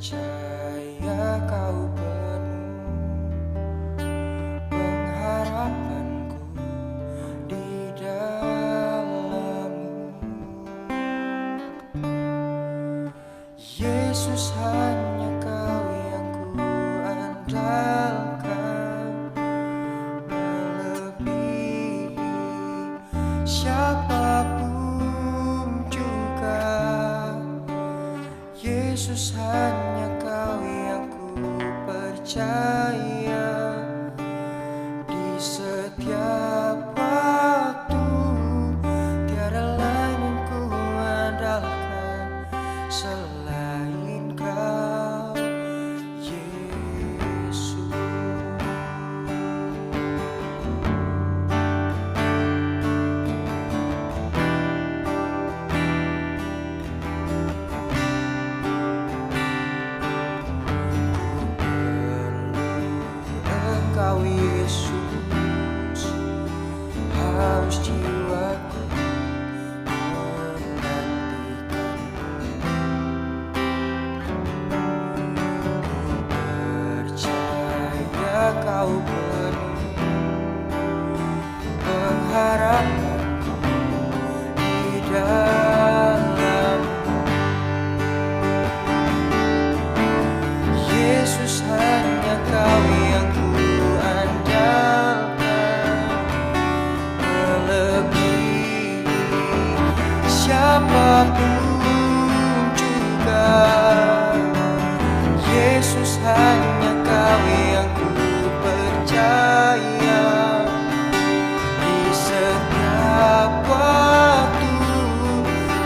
Percaya kau penuh pengharapanku di dalam-Mu. Yesus, hanya Kau yang ku andalkan, melebihi siapapun juga. Yesus, hanya Kau yang ku percaya di setiap waktu. Tiada lain yang ku andalkan selain Kau, Yesus. Engkau Yesus, haus jiwaku menantikan. Percaya Kau penuh pengharapanku di dalam-Mu. Yesus, hanya Kau yang ku andalkan, melebihi siapapun juga. Yesus, hanya Kau yang ku percaya di setiap waktu.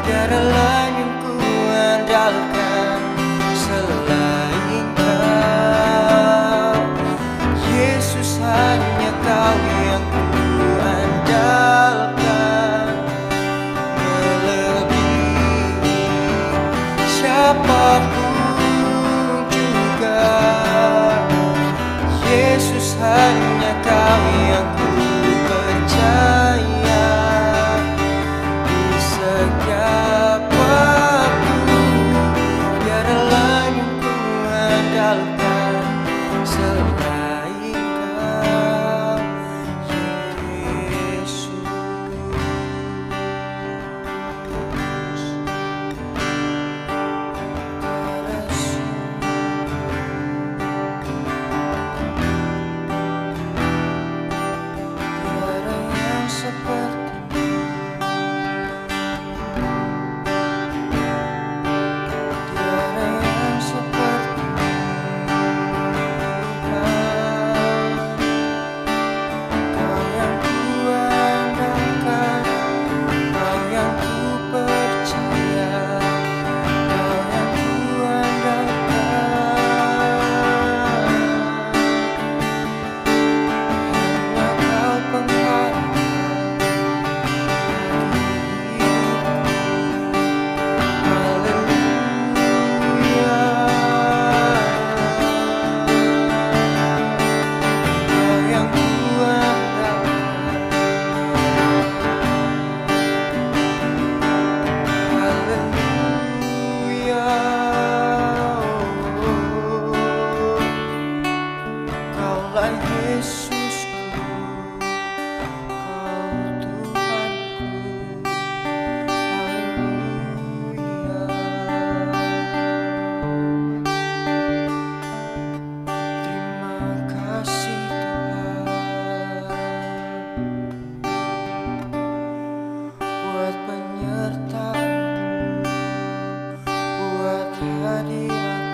Tiada lain yang ku andalkan selain Kau, Yesus. Hanya Kau yang ku andalkan, melebihi siapapun juga. Yesus, hanya Kau yang ku percaya di setiap waktu. Tiada lain yang ku andalkan selain Kau, Yesus. Tiada yang seperti, tiada yang seperti Tuhan. Kau yang ku andalkan, Kau yang ku percaya, Kau yang ku andalkan. Hanya Kau pengharapan hidupku. Haleluya. Kau yang ku andalkan. Haleluya. Kaulah Yesusku, Kau Tuhanku. Haleluya. Terima kasih Tuhan buat penyertaan-Mu, buat hadirat-Mu.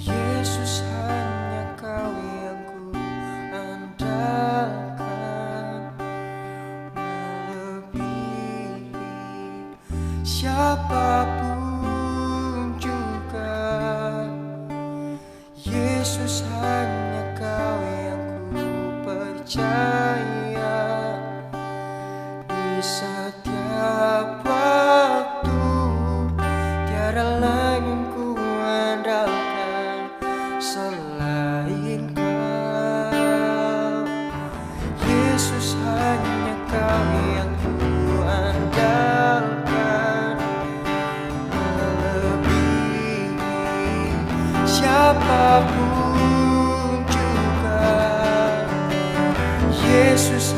Yesus, hanya Kau yang ku andalkan, melebihi siapapun juga. Yesus, hanya Kau yang ku percaya di setiap waktu. Tiada lain yang ku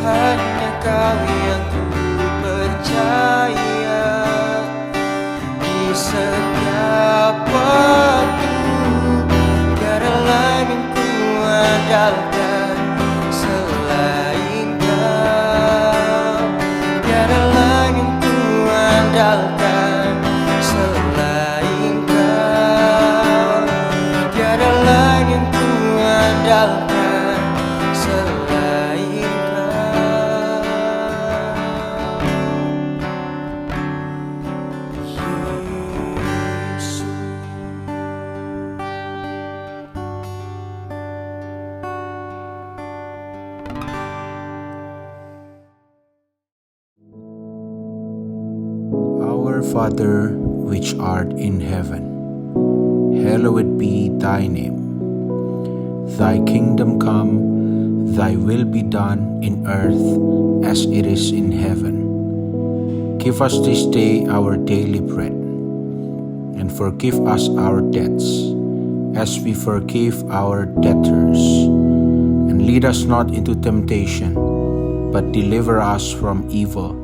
hanya Kau yang ku percaya. Di setiap waktu tiada lain yang ku andalkan selain Kau. Tiada lain yang ku andalkan selain Kau. Tiada lain yang ku andalkan selain Kau. Yesus. Our Father, which art in heaven, hallowed be thy name. Thy kingdom come, thy will be done in earth as it is in heaven. Give us this day our daily bread, and forgive us our debts, as we forgive our debtors. And lead us not into temptation, but deliver us from evil.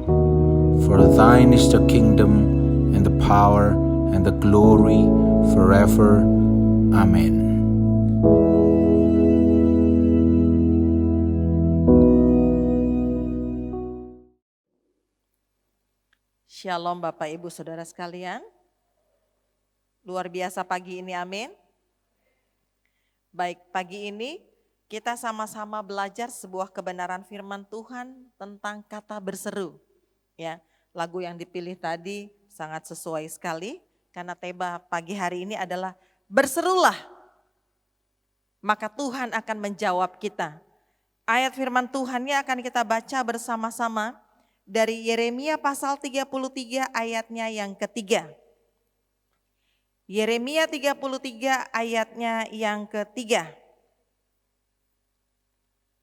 For thine is the kingdom, and the power, and the glory, forever. Amen. Shalom Bapak Ibu Saudara sekalian. Luar biasa pagi ini, amin. Baik, pagi ini kita sama-sama belajar sebuah kebenaran firman Tuhan tentang kata berseru. Ya, lagu yang dipilih tadi sangat sesuai sekali karena tema pagi hari ini adalah berserulah, maka Tuhan akan menjawab kita. Ayat firman Tuhannya akan kita baca bersama-sama dari Yeremia pasal 33 ayatnya yang ketiga. Yeremia 33 ayatnya yang ketiga.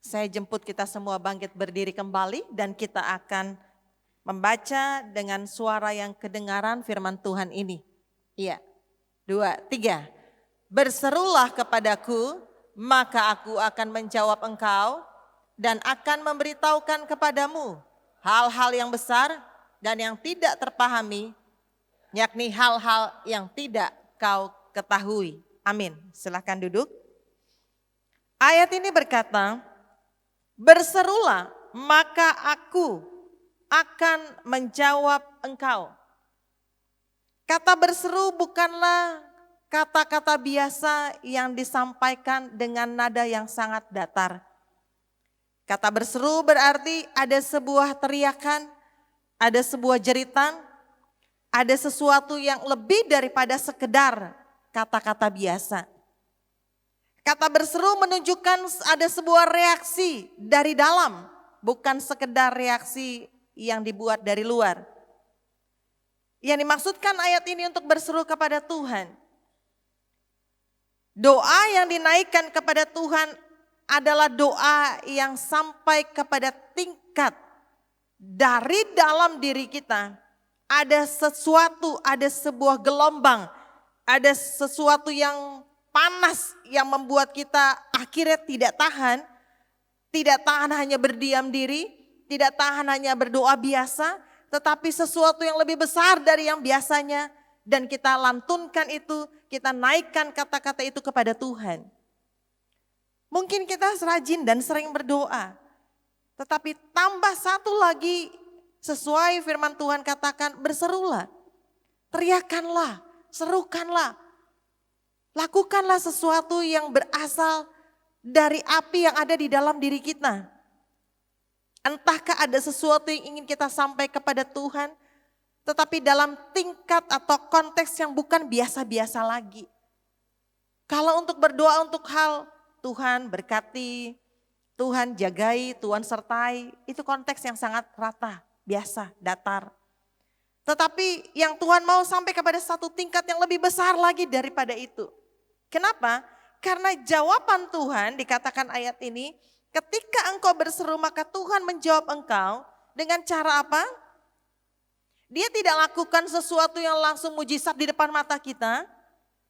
Saya jemput kita semua bangkit berdiri kembali dan kita akan membaca dengan suara yang kedengaran firman Tuhan ini. Iya, 2, 3. Berserulah kepadaku, maka aku akan menjawab engkau dan akan memberitahukan kepadamu hal-hal yang besar dan yang tidak terpahami, yakni hal-hal yang tidak kau ketahui. Amin. Silakan duduk. Ayat ini berkata, berserulah maka aku akan menjawab engkau. Kata berseru bukanlah kata-kata biasa yang disampaikan dengan nada yang sangat datar. Kata berseru berarti ada sebuah teriakan, ada sebuah jeritan, ada sesuatu yang lebih daripada sekedar kata-kata biasa. Kata berseru menunjukkan ada sebuah reaksi dari dalam, bukan sekedar reaksi yang dibuat dari luar. Yang dimaksudkan ayat ini untuk berseru kepada Tuhan. Doa yang dinaikkan kepada Tuhan adalah doa yang sampai kepada tingkat dari dalam diri kita. Ada sesuatu, ada sebuah gelombang, ada sesuatu yang panas yang membuat kita akhirnya tidak tahan hanya berdiam diri, tidak tahan hanya berdoa biasa, tetapi sesuatu yang lebih besar dari yang biasanya. Dan kita lantunkan itu, kita naikkan kata-kata itu kepada Tuhan. Mungkin kita rajin dan sering berdoa, tetapi tambah satu lagi sesuai firman Tuhan katakan, berserulah, teriakanlah, serukanlah. Lakukanlah sesuatu yang berasal dari api yang ada di dalam diri kita. Entahkah ada sesuatu yang ingin kita sampaikan kepada Tuhan, tetapi dalam tingkat atau konteks yang bukan biasa-biasa lagi. Kalau untuk berdoa untuk hal Tuhan berkati, Tuhan jagai, Tuhan sertai, itu konteks yang sangat rata, biasa, datar. Tetapi yang Tuhan mau sampai kepada satu tingkat yang lebih besar lagi daripada itu. Kenapa? Karena jawaban Tuhan dikatakan ayat ini, ketika engkau berseru maka Tuhan menjawab engkau dengan cara apa? Dia tidak lakukan sesuatu yang langsung mujizat di depan mata kita.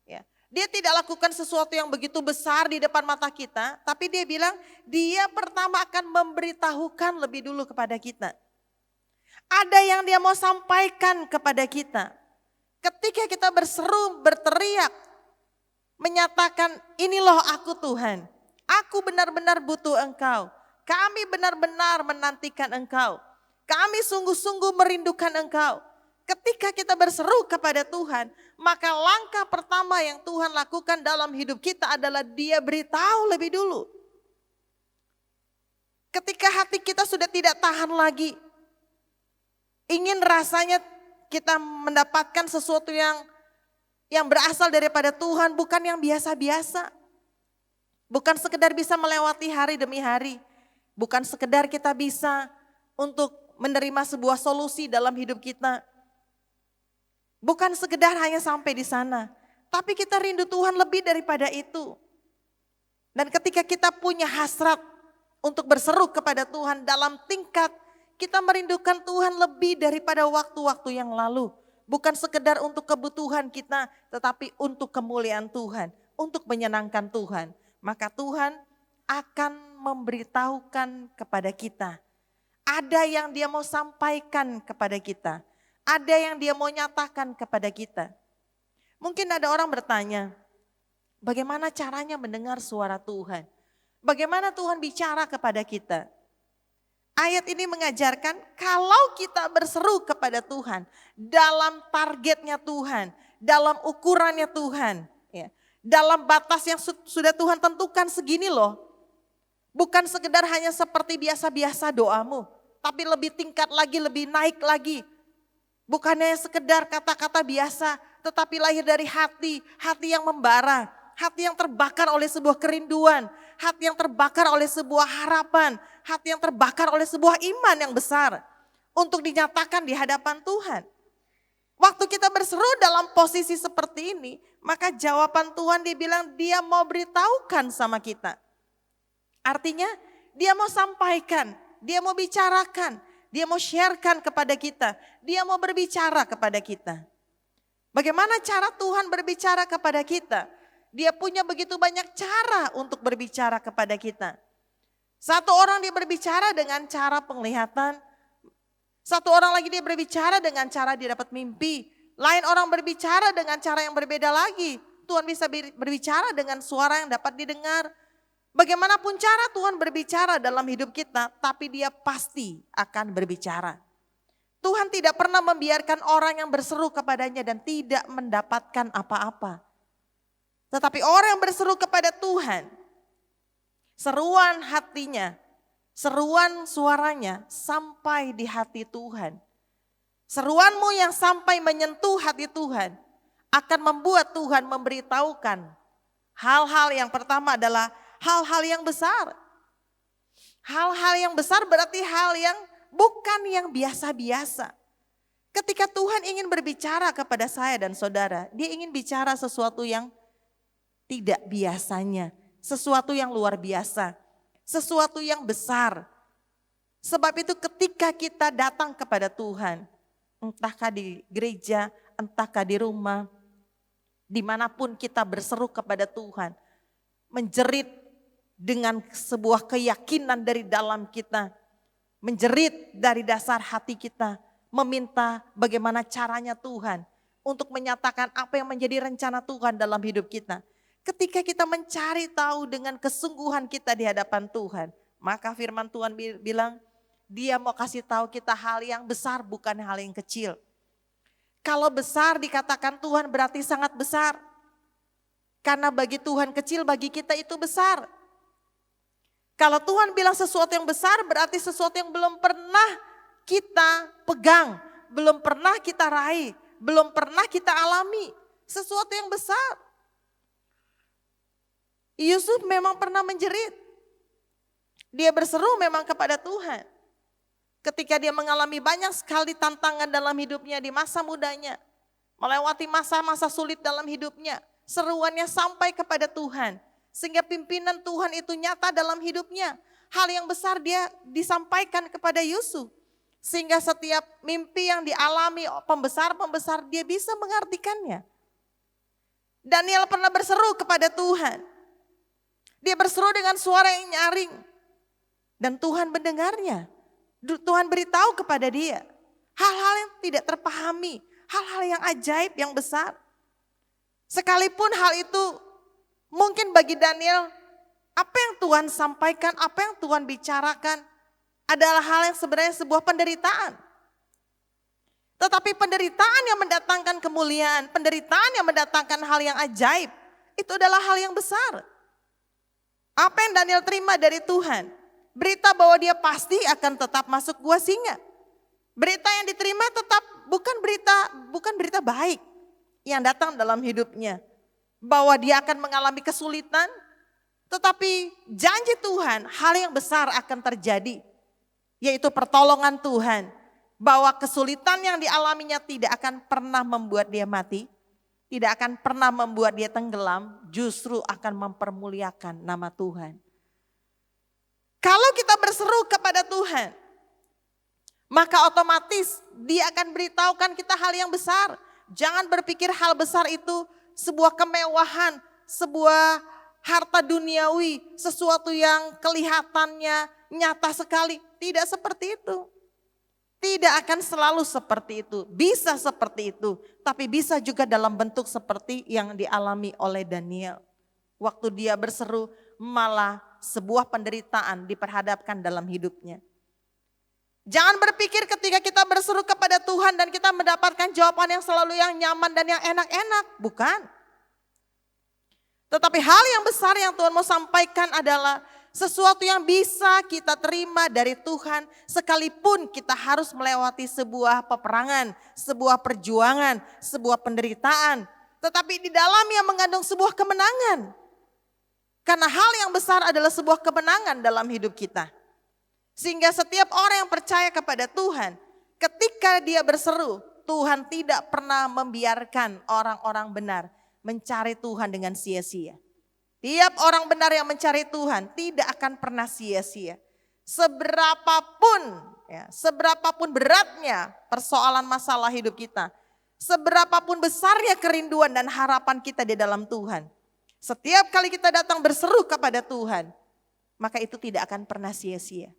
Ya. Dia tidak lakukan sesuatu yang begitu besar di depan mata kita, tapi dia bilang dia pertama akan memberitahukan lebih dulu kepada kita. Ada yang dia mau sampaikan kepada kita. Ketika kita berseru, berteriak, menyatakan ini loh aku Tuhan. Aku benar-benar butuh Engkau. Kami benar-benar menantikan Engkau. Kami sungguh-sungguh merindukan Engkau. Ketika kita berseru kepada Tuhan, maka langkah pertama yang Tuhan lakukan dalam hidup kita adalah Dia beritahu lebih dulu. Ketika hati kita sudah tidak tahan lagi, ingin rasanya kita mendapatkan sesuatu yang berasal daripada Tuhan, bukan yang biasa-biasa. Bukan sekedar bisa melewati hari demi hari. Bukan sekedar kita bisa untuk menerima sebuah solusi dalam hidup kita. Bukan sekedar hanya sampai di sana. Tapi kita rindu Tuhan lebih daripada itu. Dan ketika kita punya hasrat untuk berseru kepada Tuhan dalam tingkat kita merindukan Tuhan lebih daripada waktu-waktu yang lalu. Bukan sekedar untuk kebutuhan kita, tetapi untuk kemuliaan Tuhan, untuk menyenangkan Tuhan. Maka Tuhan akan memberitahukan kepada kita. Ada yang Dia mau sampaikan kepada kita. Ada yang Dia mau nyatakan kepada kita. Mungkin ada orang bertanya, bagaimana caranya mendengar suara Tuhan? Bagaimana Tuhan bicara kepada kita? Ayat ini mengajarkan kalau kita berseru kepada Tuhan dalam targetnya Tuhan, dalam ukurannya Tuhan, ya, dalam batas yang sudah Tuhan tentukan segini loh. Bukan sekedar hanya seperti biasa-biasa doamu, tapi lebih tingkat lagi, lebih naik lagi. Bukannya sekedar kata-kata biasa, tetapi lahir dari hati, hati yang membara, hati yang terbakar oleh sebuah kerinduan, hati yang terbakar oleh sebuah harapan, hati yang terbakar oleh sebuah iman yang besar untuk dinyatakan di hadapan Tuhan. Waktu kita berseru dalam posisi seperti ini, maka jawaban Tuhan dibilang Dia mau beritahukan sama kita. Artinya Dia mau sampaikan, Dia mau bicarakan, Dia mau sharekan kepada kita, Dia mau berbicara kepada kita. Bagaimana cara Tuhan berbicara kepada kita? Dia punya begitu banyak cara untuk berbicara kepada kita. Satu orang dia berbicara dengan cara penglihatan. Satu orang lagi dia berbicara dengan cara dia dapat mimpi. Lain orang berbicara dengan cara yang berbeda lagi. Tuhan bisa berbicara dengan suara yang dapat didengar. Bagaimanapun cara Tuhan berbicara dalam hidup kita, tapi Dia pasti akan berbicara. Tuhan tidak pernah membiarkan orang yang berseru kepadanya dan tidak mendapatkan apa-apa. Tetapi orang yang berseru kepada Tuhan, seruan hatinya, seruan suaranya sampai di hati Tuhan. Seruanmu yang sampai menyentuh hati Tuhan akan membuat Tuhan memberitahukan hal-hal yang pertama adalah hal-hal yang besar. Hal-hal yang besar berarti hal yang bukan yang biasa-biasa. Ketika Tuhan ingin berbicara kepada saya dan saudara, Dia ingin bicara sesuatu yang tidak biasanya, sesuatu yang luar biasa, sesuatu yang besar. Sebab itu ketika kita datang kepada Tuhan, entahkah di gereja, entahkah di rumah, dimanapun kita berseru kepada Tuhan, menjerit dengan sebuah keyakinan dari dalam kita, menjerit dari dasar hati kita, meminta bagaimana caranya Tuhan untuk menyatakan apa yang menjadi rencana Tuhan dalam hidup kita. Ketika kita mencari tahu dengan kesungguhan kita di hadapan Tuhan, maka firman Tuhan bilang, Dia mau kasih tahu kita hal yang besar bukan hal yang kecil. Kalau besar dikatakan Tuhan berarti sangat besar. Karena bagi Tuhan kecil, bagi kita itu besar. Kalau Tuhan bilang sesuatu yang besar berarti sesuatu yang belum pernah kita pegang, belum pernah kita raih, belum pernah kita alami. Sesuatu yang besar. Yusuf memang pernah menjerit. Dia berseru memang kepada Tuhan. Ketika dia mengalami banyak sekali tantangan dalam hidupnya di masa mudanya. Melewati masa-masa sulit dalam hidupnya. Seruannya sampai kepada Tuhan. Sehingga pimpinan Tuhan itu nyata dalam hidupnya. Hal yang besar dia disampaikan kepada Yusuf. Sehingga setiap mimpi yang dialami pembesar-pembesar dia bisa mengartikannya. Daniel pernah berseru kepada Tuhan. Dia berseru dengan suara yang nyaring. Dan Tuhan mendengarnya. Tuhan beritahu kepada dia. Hal-hal yang tidak terpahami. Hal-hal yang ajaib, yang besar. Sekalipun hal itu mungkin bagi Daniel, apa yang Tuhan sampaikan, apa yang Tuhan bicarakan adalah hal yang sebenarnya sebuah penderitaan. Tetapi penderitaan yang mendatangkan kemuliaan, penderitaan yang mendatangkan hal yang ajaib, itu adalah hal yang besar. Apa yang Daniel terima dari Tuhan? Berita bahwa dia pasti akan tetap masuk gua singa. Berita yang diterima tetap bukan berita baik yang datang dalam hidupnya. Bahwa dia akan mengalami kesulitan, tetapi janji Tuhan hal yang besar akan terjadi. Yaitu pertolongan Tuhan. Bahwa kesulitan yang dialaminya tidak akan pernah membuat dia mati. Tidak akan pernah membuat dia tenggelam. Justru akan mempermuliakan nama Tuhan. Kalau kita berseru kepada Tuhan, maka otomatis dia akan beritahukan kita hal yang besar. Jangan berpikir hal besar itu sebuah kemewahan, sebuah harta duniawi, sesuatu yang kelihatannya nyata sekali. Tidak seperti itu. Tidak akan selalu seperti itu. Bisa seperti itu. Tapi bisa juga dalam bentuk seperti yang dialami oleh Daniel. Waktu dia berseru malah sebuah penderitaan diperhadapkan dalam hidupnya. Jangan berpikir ketika kita berseru kepada Tuhan dan kita mendapatkan jawaban yang selalu yang nyaman dan yang enak-enak. Bukan. Tetapi hal yang besar yang Tuhan mau sampaikan adalah sesuatu yang bisa kita terima dari Tuhan sekalipun kita harus melewati sebuah peperangan, sebuah perjuangan, sebuah penderitaan. Tetapi di dalamnya mengandung sebuah kemenangan. Karena hal yang besar adalah sebuah kemenangan dalam hidup kita. Sehingga setiap orang yang percaya kepada Tuhan, ketika dia berseru, Tuhan tidak pernah membiarkan orang-orang benar mencari Tuhan dengan sia-sia. Tiap orang benar yang mencari Tuhan tidak akan pernah sia-sia. Seberapapun beratnya persoalan masalah hidup kita. Seberapapun besarnya kerinduan dan harapan kita di dalam Tuhan. Setiap kali kita datang berseru kepada Tuhan, maka itu tidak akan pernah sia-sia.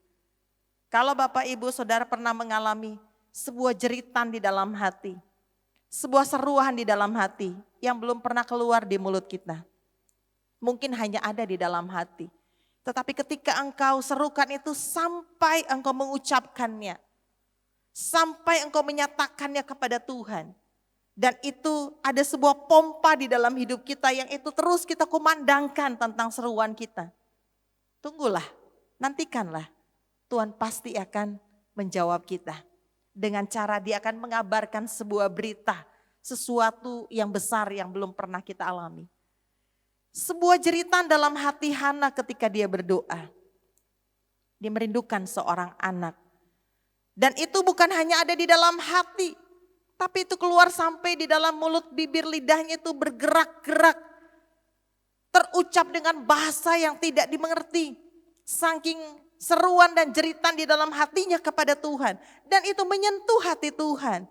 Kalau Bapak Ibu Saudara pernah mengalami sebuah jeritan di dalam hati. Sebuah seruan di dalam hati yang belum pernah keluar di mulut kita. Mungkin hanya ada di dalam hati. Tetapi ketika engkau serukan itu sampai engkau mengucapkannya. Sampai engkau menyatakannya kepada Tuhan. Dan itu ada sebuah pompa di dalam hidup kita yang itu terus kita kumandangkan tentang seruan kita. Tunggulah, nantikanlah. Tuhan pasti akan menjawab kita. Dengan cara dia akan mengabarkan sebuah berita. Sesuatu yang besar yang belum pernah kita alami. Sebuah jeritan dalam hati Hana ketika dia berdoa. Dia merindukan seorang anak. Dan itu bukan hanya ada di dalam hati. Tapi itu keluar sampai di dalam mulut, bibir, lidahnya itu bergerak-gerak. Terucap dengan bahasa yang tidak dimengerti. Saking seruan dan jeritan di dalam hatinya kepada Tuhan. Dan itu menyentuh hati Tuhan.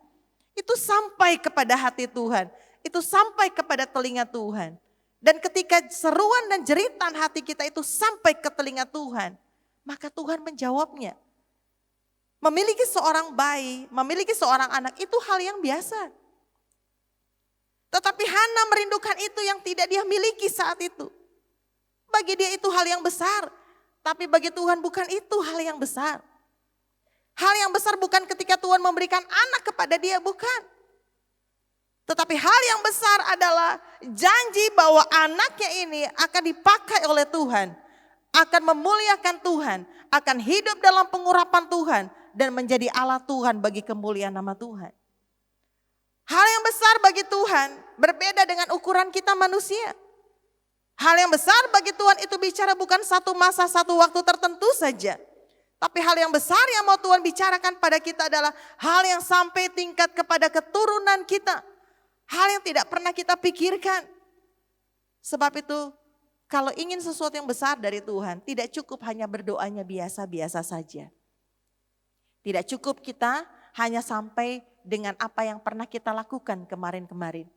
Itu sampai kepada hati Tuhan. Itu sampai kepada telinga Tuhan. Dan ketika seruan dan jeritan hati kita itu sampai ke telinga Tuhan, maka Tuhan menjawabnya. Memiliki seorang bayi, memiliki seorang anak itu hal yang biasa. Tetapi Hana merindukan itu yang tidak dia miliki saat itu. Bagi dia itu hal yang besar, tapi bagi Tuhan bukan itu hal yang besar. Hal yang besar bukan ketika Tuhan memberikan anak kepada dia, bukan. Tetapi hal yang besar adalah janji bahwa anaknya ini akan dipakai oleh Tuhan. Akan memuliakan Tuhan. Akan hidup dalam pengurapan Tuhan. Dan menjadi Allah Tuhan bagi kemuliaan nama Tuhan. Hal yang besar bagi Tuhan berbeda dengan ukuran kita manusia. Hal yang besar bagi Tuhan itu bicara bukan satu masa, satu waktu tertentu saja. Tapi hal yang besar yang mau Tuhan bicarakan pada kita adalah hal yang sampai tingkat kepada keturunan kita. Hal yang tidak pernah kita pikirkan. Sebab itu kalau ingin sesuatu yang besar dari Tuhan, tidak cukup hanya berdoanya biasa-biasa saja. Tidak cukup kita hanya sampai dengan apa yang pernah kita lakukan kemarin-kemarin.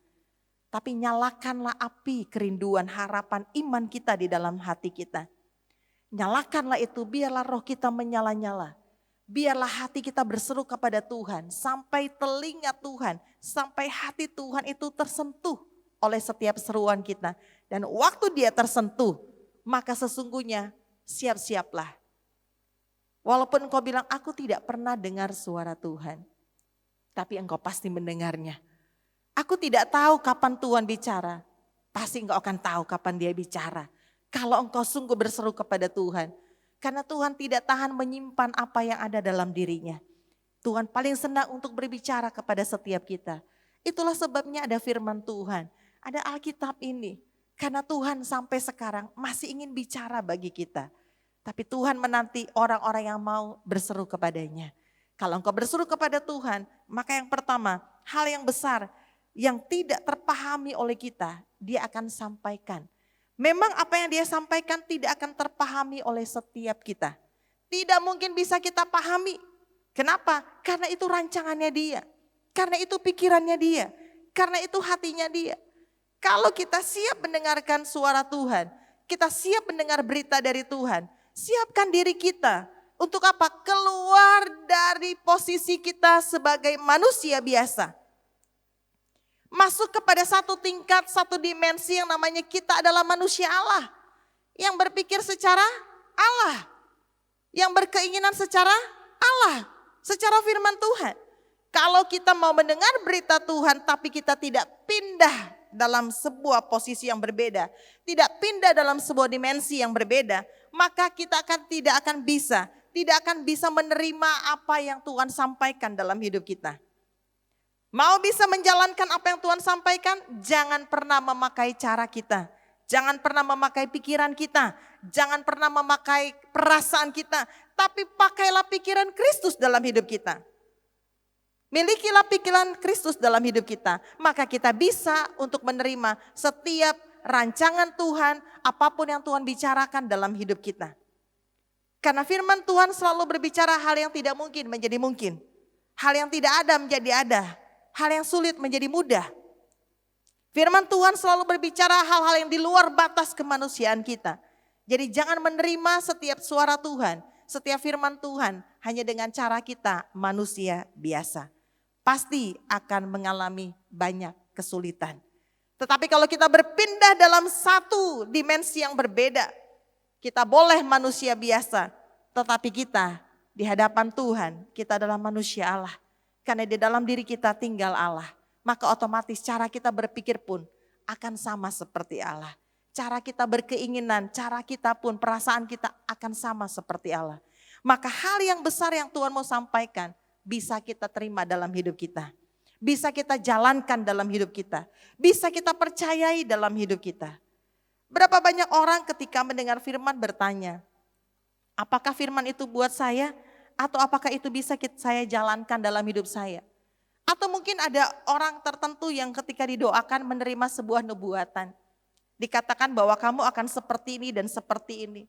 Tapi nyalakanlah api kerinduan, harapan, iman kita di dalam hati kita. Nyalakanlah itu, biarlah roh kita menyala-nyala. Biarlah hati kita berseru kepada Tuhan. Sampai telinga Tuhan, sampai hati Tuhan itu tersentuh oleh setiap seruan kita. Dan waktu dia tersentuh, maka sesungguhnya siap-siaplah. Walaupun engkau bilang, aku tidak pernah dengar suara Tuhan. Tapi engkau pasti mendengarnya. Aku tidak tahu kapan Tuhan bicara. Pasti engkau akan tahu kapan dia bicara. Kalau engkau sungguh berseru kepada Tuhan. Karena Tuhan tidak tahan menyimpan apa yang ada dalam dirinya. Tuhan paling senang untuk berbicara kepada setiap kita. Itulah sebabnya ada firman Tuhan. Ada Alkitab ini. Karena Tuhan sampai sekarang masih ingin bicara bagi kita. Tapi Tuhan menanti orang-orang yang mau berseru kepadanya. Kalau engkau berseru kepada Tuhan, maka yang pertama, hal yang besar yang tidak terpahami oleh kita, dia akan sampaikan. Memang apa yang dia sampaikan tidak akan terpahami oleh setiap kita. Tidak mungkin bisa kita pahami. Kenapa? Karena itu rancangannya dia. Karena itu pikirannya dia. Karena itu hatinya dia. Kalau kita siap mendengarkan suara Tuhan, kita siap mendengar berita dari Tuhan, siapkan diri kita. Untuk apa? Keluar dari posisi kita sebagai manusia biasa. Masuk kepada satu tingkat, satu dimensi yang namanya kita adalah manusia Allah. Yang berpikir secara Allah. Yang berkeinginan secara Allah. Secara firman Tuhan. Kalau kita mau mendengar berita Tuhan tapi kita tidak pindah dalam sebuah posisi yang berbeda. Tidak pindah dalam sebuah dimensi yang berbeda. Maka kita tidak akan bisa menerima apa yang Tuhan sampaikan dalam hidup kita. Mau bisa menjalankan apa yang Tuhan sampaikan, jangan pernah memakai cara kita. Jangan pernah memakai pikiran kita. Jangan pernah memakai perasaan kita. Tapi pakailah pikiran Kristus dalam hidup kita. Milikilah pikiran Kristus dalam hidup kita. Maka kita bisa untuk menerima setiap rancangan Tuhan, apapun yang Tuhan bicarakan dalam hidup kita. Karena firman Tuhan selalu berbicara hal yang tidak mungkin menjadi mungkin. Hal yang tidak ada menjadi ada. Hal yang sulit menjadi mudah. Firman Tuhan selalu berbicara hal-hal yang di luar batas kemanusiaan kita. Jadi jangan menerima setiap suara Tuhan, setiap firman Tuhan hanya dengan cara kita manusia biasa. Pasti akan mengalami banyak kesulitan. Tetapi kalau kita berpindah dalam satu dimensi yang berbeda, kita boleh manusia biasa, tetapi kita di hadapan Tuhan, kita adalah manusia Allah. Karena di dalam diri kita tinggal Allah. Maka otomatis cara kita berpikir pun akan sama seperti Allah. Cara kita berkeinginan, cara kita pun, perasaan kita akan sama seperti Allah. Maka hal yang besar yang Tuhan mau sampaikan bisa kita terima dalam hidup kita. Bisa kita jalankan dalam hidup kita. Bisa kita percayai dalam hidup kita. Berapa banyak orang ketika mendengar firman bertanya, apakah firman itu buat saya? Atau apakah itu bisa saya jalankan dalam hidup saya? Atau mungkin ada orang tertentu yang ketika didoakan menerima sebuah nubuatan. Dikatakan bahwa kamu akan seperti ini dan seperti ini.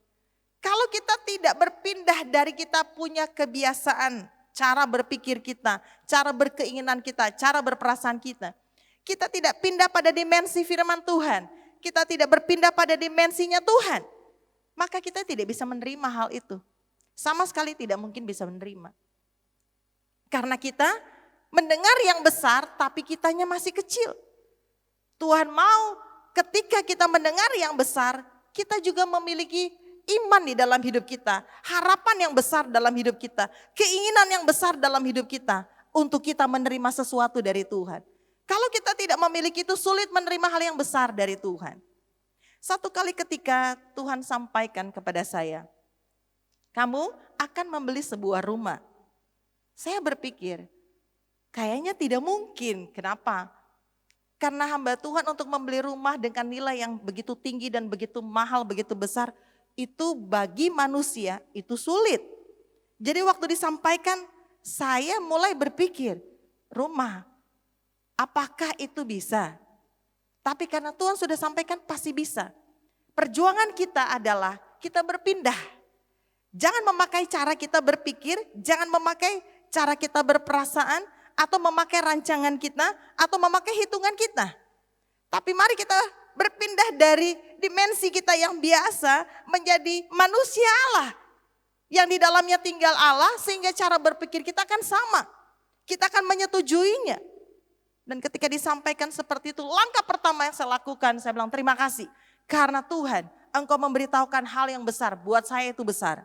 Kalau kita tidak berpindah dari kita punya kebiasaan, cara berpikir kita, cara berkeinginan kita, cara berperasaan kita. Kita tidak pindah pada dimensi firman Tuhan. Kita tidak berpindah pada dimensinya Tuhan. Maka kita tidak bisa menerima hal itu. Sama sekali tidak mungkin bisa menerima. Karena kita mendengar yang besar tapi kitanya masih kecil. Tuhan mau ketika kita mendengar yang besar, kita juga memiliki iman di dalam hidup kita. Harapan yang besar dalam hidup kita. Keinginan yang besar dalam hidup kita. Untuk kita menerima sesuatu dari Tuhan. Kalau kita tidak memiliki itu, sulit menerima hal yang besar dari Tuhan. Satu kali ketika Tuhan sampaikan kepada saya, kamu akan membeli sebuah rumah. Saya berpikir, kayaknya tidak mungkin. Kenapa? Karena hamba Tuhan untuk membeli rumah dengan nilai yang begitu tinggi dan begitu mahal, begitu besar, itu bagi manusia itu sulit. Jadi waktu disampaikan, saya mulai berpikir, rumah, apakah itu bisa? Tapi karena Tuhan sudah sampaikan pasti bisa. Perjuangan kita adalah kita berpindah. Jangan memakai cara kita berpikir, jangan memakai cara kita berperasaan, atau memakai rancangan kita, atau memakai hitungan kita. Tapi mari kita berpindah dari dimensi kita yang biasa menjadi manusia Allah. Yang di dalamnya tinggal Allah sehingga cara berpikir kita akan sama. Kita akan menyetujuinya. Dan ketika disampaikan seperti itu, langkah pertama yang saya lakukan, saya bilang terima kasih. Karena Tuhan, Engkau memberitahukan hal yang besar, buat saya itu besar.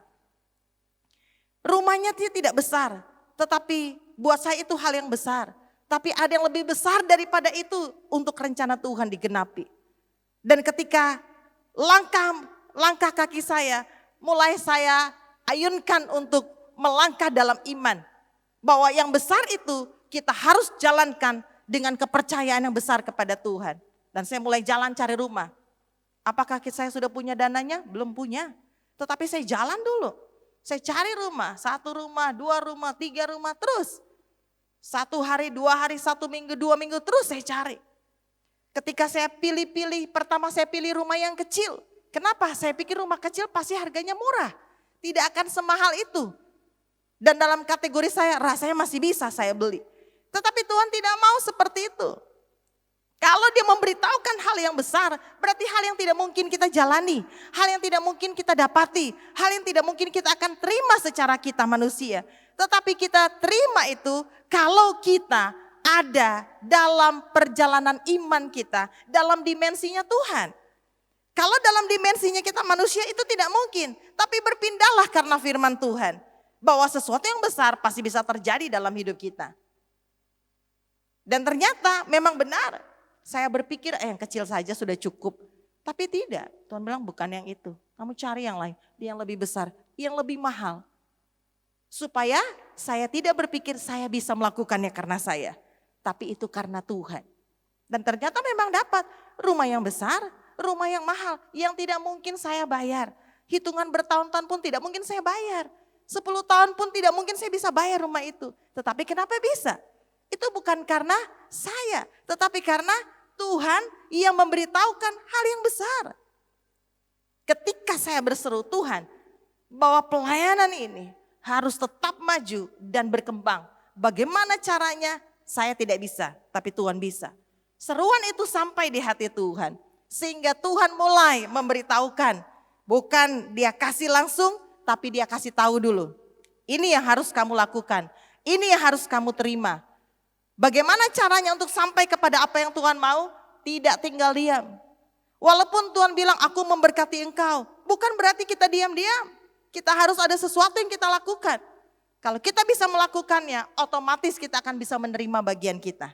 Rumahnya tidak besar, tetapi buat saya itu hal yang besar. Tapi ada yang lebih besar daripada itu untuk rencana Tuhan digenapi. Dan ketika langkah kaki saya, mulai saya ayunkan untuk melangkah dalam iman. Bahwa yang besar itu kita harus jalankan dengan kepercayaan yang besar kepada Tuhan. Dan saya mulai jalan cari rumah. Apakah saya sudah punya dananya? Belum punya. Tetapi saya jalan dulu. Saya cari rumah, 1 rumah, 2 rumah, 3 rumah terus. 1 hari, 2 hari, 1 minggu, 2 minggu terus saya cari. Ketika saya pilih-pilih, pertama saya pilih rumah yang kecil. Kenapa? Saya pikir rumah kecil pasti harganya murah. Tidak akan semahal itu. Dan dalam kategori saya rasanya masih bisa saya beli. Tetapi Tuhan tidak mau seperti itu. Kalau dia memberitahukan hal yang besar, berarti hal yang tidak mungkin kita jalani. Hal yang tidak mungkin kita dapati. Hal yang tidak mungkin kita akan terima secara kita manusia. Tetapi kita terima itu kalau kita ada dalam perjalanan iman kita. Dalam dimensinya Tuhan. Kalau dalam dimensinya kita manusia itu tidak mungkin. Tapi berpindahlah karena firman Tuhan. Bahwa sesuatu yang besar pasti bisa terjadi dalam hidup kita. Dan ternyata memang benar. Saya berpikir yang kecil saja sudah cukup. Tapi tidak. Tuhan bilang bukan yang itu. Kamu cari yang lain. Yang lebih besar. Yang lebih mahal. Supaya saya tidak berpikir saya bisa melakukannya karena saya. Tapi itu karena Tuhan. Dan ternyata memang dapat. Rumah yang besar. Rumah yang mahal. Yang tidak mungkin saya bayar. Hitungan bertahun-tahun pun tidak mungkin saya bayar. 10 tahun pun tidak mungkin saya bisa bayar rumah itu. Tetapi kenapa bisa? Itu bukan karena saya. Tetapi karena Tuhan yang memberitahukan hal yang besar. Ketika saya berseru Tuhan. Bahwa pelayanan ini harus tetap maju dan berkembang. Bagaimana caranya? Saya tidak bisa. Tapi Tuhan bisa. Seruan itu sampai di hati Tuhan. Sehingga Tuhan mulai memberitahukan. Bukan dia kasih langsung, tapi dia kasih tahu dulu. Ini yang harus kamu lakukan. Ini yang harus kamu terima. Bagaimana caranya untuk sampai kepada apa yang Tuhan mau? Tidak tinggal diam. Walaupun Tuhan bilang aku memberkati engkau. Bukan berarti kita diam-diam. Kita harus ada sesuatu yang kita lakukan. Kalau kita bisa melakukannya, otomatis kita akan bisa menerima bagian kita.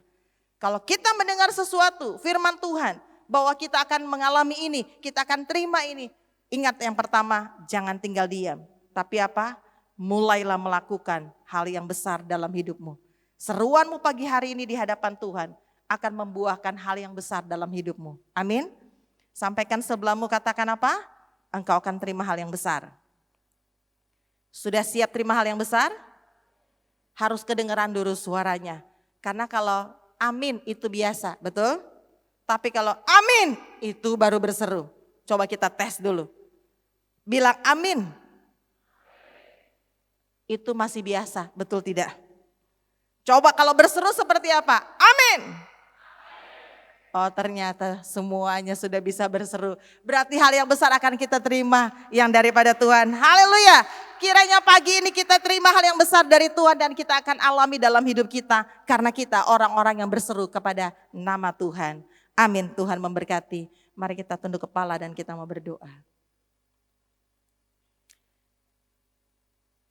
Kalau kita mendengar sesuatu, firman Tuhan. Bahwa kita akan mengalami ini, kita akan terima ini. Ingat yang pertama, jangan tinggal diam. Tapi apa? Mulailah melakukan hal yang besar dalam hidupmu. Seruanmu pagi hari ini di hadapan Tuhan akan membuahkan hal yang besar dalam hidupmu. Amin. Sampaikan sebelahmu, katakan apa? Engkau akan terima hal yang besar. Sudah siap terima hal yang besar? Harus kedengeran dulu suaranya. Karena kalau amin itu biasa, betul? Tapi kalau amin itu baru berseru. Coba kita tes dulu. Bilang amin. Itu masih biasa, betul tidak? Coba kalau berseru seperti apa? Amin. Oh ternyata semuanya sudah bisa berseru. Berarti hal yang besar akan kita terima yang daripada Tuhan. Haleluya. Kiranya pagi ini kita terima hal yang besar dari Tuhan dan kita akan alami dalam hidup kita. Karena kita orang-orang yang berseru kepada nama Tuhan. Amin. Tuhan memberkati. Mari kita tunduk kepala dan kita mau berdoa.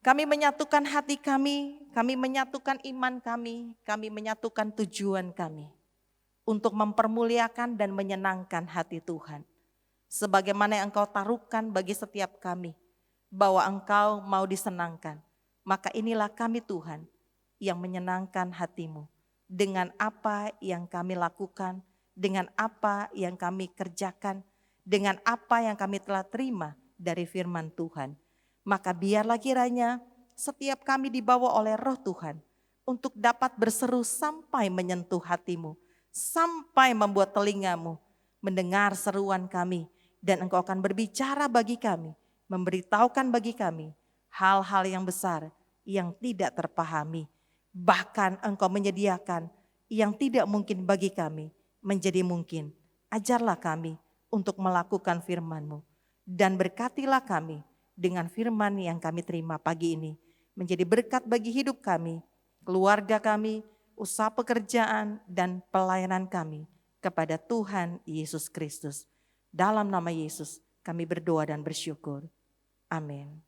Kami menyatukan hati kami menyatukan iman kami menyatukan tujuan kami. Untuk mempermuliakan dan menyenangkan hati Tuhan. Sebagaimana yang Engkau taruhkan bagi setiap kami. Bahwa Engkau mau disenangkan. Maka inilah kami Tuhan yang menyenangkan hati-Mu. Dengan apa yang kami lakukan. Dengan apa yang kami kerjakan. Dengan apa yang kami telah terima dari firman Tuhan. Maka biarlah kiranya setiap kami dibawa oleh roh Tuhan. Untuk dapat berseru sampai menyentuh hati-Mu. Sampai membuat telingamu mendengar seruan kami. Dan Engkau akan berbicara bagi kami. Memberitahukan bagi kami hal-hal yang besar yang tidak terpahami. Bahkan Engkau menyediakan yang tidak mungkin bagi kami menjadi mungkin Ajarlah kami untuk melakukan firman-Mu. Dan berkatilah kami dengan firman yang kami terima pagi ini. Menjadi berkat bagi hidup kami, keluarga kami, usaha pekerjaan, dan pelayanan kami kepada Tuhan Yesus Kristus. Dalam nama Yesus kami berdoa dan bersyukur. Amin.